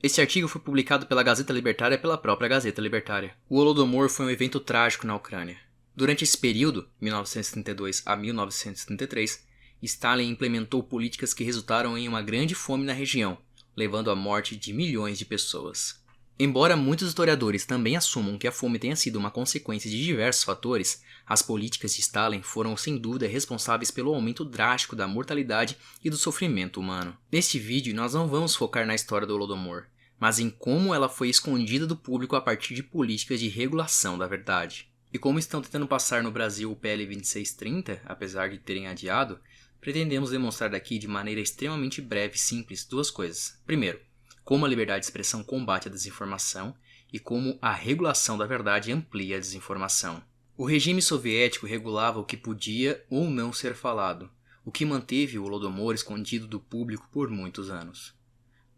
Este artigo foi publicado pela Gazeta Libertária e pela própria Gazeta Libertária. O Holodomor foi um evento trágico na Ucrânia. Durante esse período, 1932 a 1933, Stalin implementou políticas que resultaram em uma grande fome na região, levando à morte de milhões de pessoas. Embora muitos historiadores também assumam que a fome tenha sido uma consequência de diversos fatores, as políticas de Stalin foram sem dúvida responsáveis pelo aumento drástico da mortalidade e do sofrimento humano. Neste vídeo nós não vamos focar na história do Holodomor, mas em como ela foi escondida do público a partir de políticas de regulação da verdade. E como estão tentando passar no Brasil o PL 2630, apesar de terem adiado, pretendemos demonstrar daqui de maneira extremamente breve e simples duas coisas. Primeiro, como a liberdade de expressão combate a desinformação e como a regulação da verdade amplia a desinformação. O regime soviético regulava o que podia ou não ser falado, o que manteve o Holodomor escondido do público por muitos anos.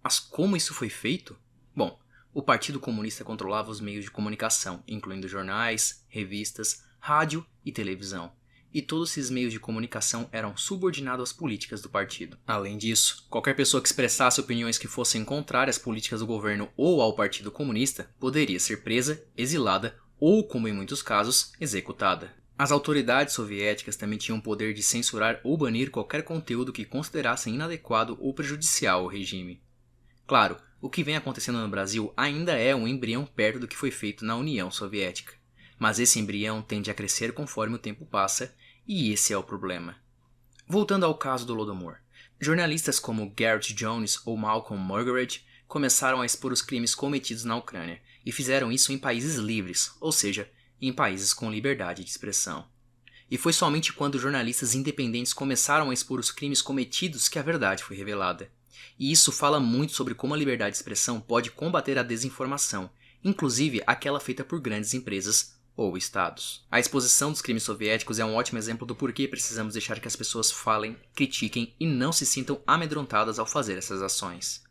Mas como isso foi feito? Bom, o Partido Comunista controlava os meios de comunicação, incluindo jornais, revistas, rádio e televisão. E todos esses meios de comunicação eram subordinados às políticas do partido. Além disso, qualquer pessoa que expressasse opiniões que fossem contrárias às políticas do governo ou ao Partido Comunista poderia ser presa, exilada ou, como em muitos casos, executada. As autoridades soviéticas também tinham o poder de censurar ou banir qualquer conteúdo que considerassem inadequado ou prejudicial ao regime. Claro, o que vem acontecendo no Brasil ainda é um embrião perto do que foi feito na União Soviética. Mas esse embrião tende a crescer conforme o tempo passa, e esse é o problema. Voltando ao caso do Holodomor, jornalistas como Garrett Jones ou Malcolm Muggeridge começaram a expor os crimes cometidos na Ucrânia, e fizeram isso em países livres, ou seja, em países com liberdade de expressão. E foi somente quando jornalistas independentes começaram a expor os crimes cometidos que a verdade foi revelada. E isso fala muito sobre como a liberdade de expressão pode combater a desinformação, inclusive aquela feita por grandes empresas ou estados. A exposição dos crimes soviéticos é um ótimo exemplo do porquê precisamos deixar que as pessoas falem, critiquem e não se sintam amedrontadas ao fazer essas ações.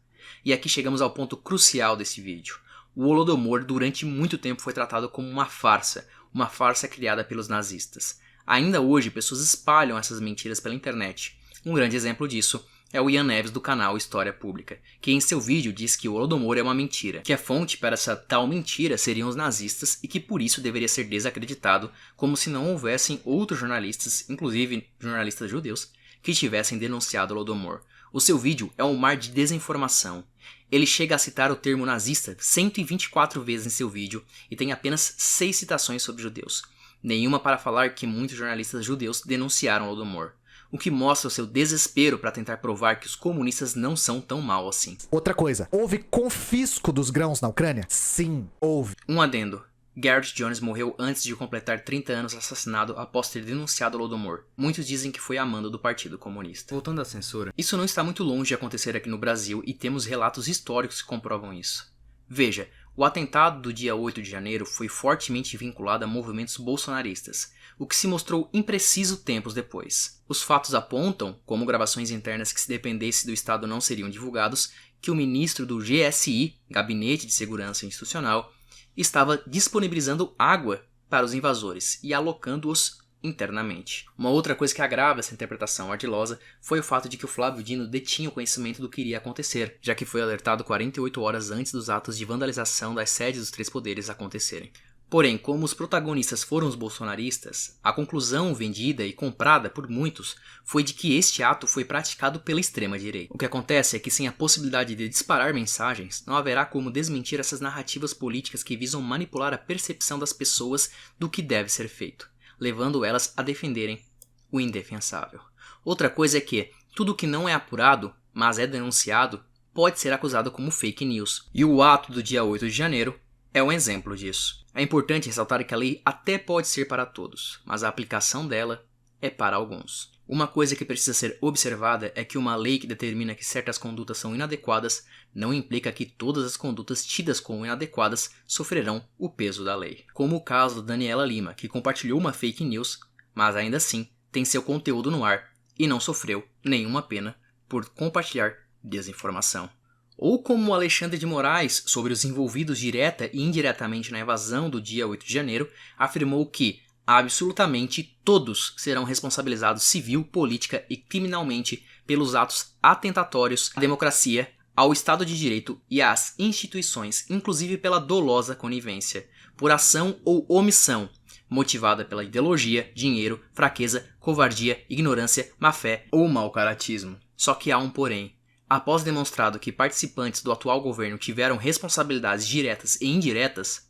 E aqui chegamos ao ponto crucial desse vídeo. O Holodomor durante muito tempo foi tratado como uma farsa criada pelos nazistas. Ainda hoje pessoas espalham essas mentiras pela internet. Um grande exemplo disso é o Ian Neves do canal História Pública, que em seu vídeo diz que o Holodomor é uma mentira, que a fonte para essa tal mentira seriam os nazistas e que por isso deveria ser desacreditado, como se não houvessem outros jornalistas, inclusive jornalistas judeus, que tivessem denunciado o Holodomor. O seu vídeo é um mar de desinformação. Ele chega a citar o termo nazista 124 vezes em seu vídeo e tem apenas 6 citações sobre judeus, nenhuma para falar que muitos jornalistas judeus denunciaram o Holodomor. O que mostra o seu desespero para tentar provar que os comunistas não são tão mal assim. Outra coisa, houve confisco dos grãos na Ucrânia? Sim, houve. Um adendo. Garrett Jones morreu antes de completar 30 anos assassinado após ter denunciado o Holodomor. Muitos dizem que foi a mando do Partido Comunista. Voltando à censura, isso não está muito longe de acontecer aqui no Brasil e temos relatos históricos que comprovam isso. Veja, o atentado do dia 8 de janeiro foi fortemente vinculado a movimentos bolsonaristas, o que se mostrou impreciso tempos depois. Os fatos apontam, como gravações internas que se dependesse do Estado não seriam divulgados, que o ministro do GSI, Gabinete de Segurança Institucional, estava disponibilizando água para os invasores e alocando-os internamente. Uma outra coisa que agrava essa interpretação ardilosa foi o fato de que o Flávio Dino detinha o conhecimento do que iria acontecer, já que foi alertado 48 horas antes dos atos de vandalização das sedes dos três poderes acontecerem. Porém, como os protagonistas foram os bolsonaristas, a conclusão vendida e comprada por muitos foi de que este ato foi praticado pela extrema-direita. O que acontece é que sem a possibilidade de disparar mensagens, não haverá como desmentir essas narrativas políticas que visam manipular a percepção das pessoas do que deve ser feito, levando elas a defenderem o indefensável. Outra coisa é que tudo que não é apurado, mas é denunciado, pode ser acusado como fake news. E o ato do dia 8 de janeiro é um exemplo disso. É importante ressaltar que a lei até pode ser para todos, mas a aplicação dela é para alguns. Uma coisa que precisa ser observada é que uma lei que determina que certas condutas são inadequadas não implica que todas as condutas tidas como inadequadas sofrerão o peso da lei. Como o caso da Daniela Lima, que compartilhou uma fake news, mas ainda assim tem seu conteúdo no ar e não sofreu nenhuma pena por compartilhar desinformação. Ou como o Alexandre de Moraes, sobre os envolvidos direta e indiretamente na invasão do dia 8 de janeiro, afirmou que absolutamente todos serão responsabilizados civil, política e criminalmente pelos atos atentatórios à democracia, ao Estado de Direito e às instituições, inclusive pela dolosa conivência, por ação ou omissão, motivada pela ideologia, dinheiro, fraqueza, covardia, ignorância, má-fé ou mau caratismo. Só que há um porém. Após demonstrado que participantes do atual governo tiveram responsabilidades diretas e indiretas,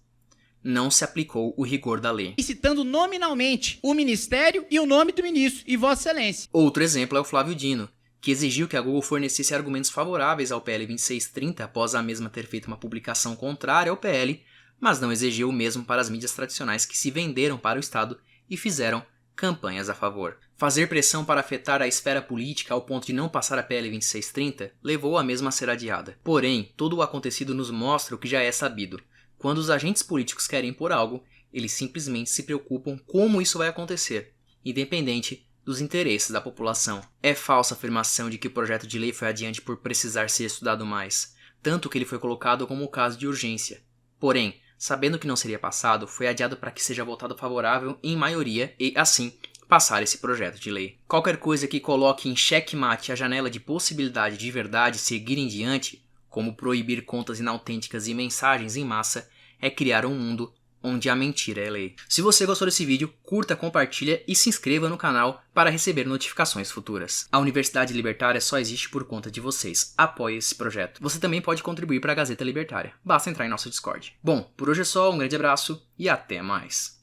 não se aplicou o rigor da lei. E citando nominalmente o Ministério e o nome do ministro, e Vossa Excelência. Outro exemplo é o Flávio Dino, que exigiu que a Google fornecesse argumentos favoráveis ao PL 2630 após a mesma ter feito uma publicação contrária ao PL, mas não exigiu o mesmo para as mídias tradicionais que se venderam para o Estado e fizeram campanhas a favor. Fazer pressão para afetar a esfera política ao ponto de não passar a PL 2630 levou a mesma a ser adiada. Porém, todo o acontecido nos mostra o que já é sabido. Quando os agentes políticos querem impor algo, eles simplesmente se preocupam como isso vai acontecer, independente dos interesses da população. É falsa a afirmação de que o projeto de lei foi adiante por precisar ser estudado mais, tanto que ele foi colocado como caso de urgência. Porém, sabendo que não seria passado, foi adiado para que seja votado favorável em maioria e, assim, passar esse projeto de lei. Qualquer coisa que coloque em xeque-mate a janela de possibilidade de verdade seguir em diante, como proibir contas inautênticas e mensagens em massa, é criar um mundo onde a mentira é lei. Se você gostou desse vídeo, curta, compartilha e se inscreva no canal para receber notificações futuras. A Universidade Libertária só existe por conta de vocês. Apoie esse projeto. Você também pode contribuir para a Gazeta Libertária. Basta entrar em nosso Discord. Bom, por hoje é só, um grande abraço e até mais.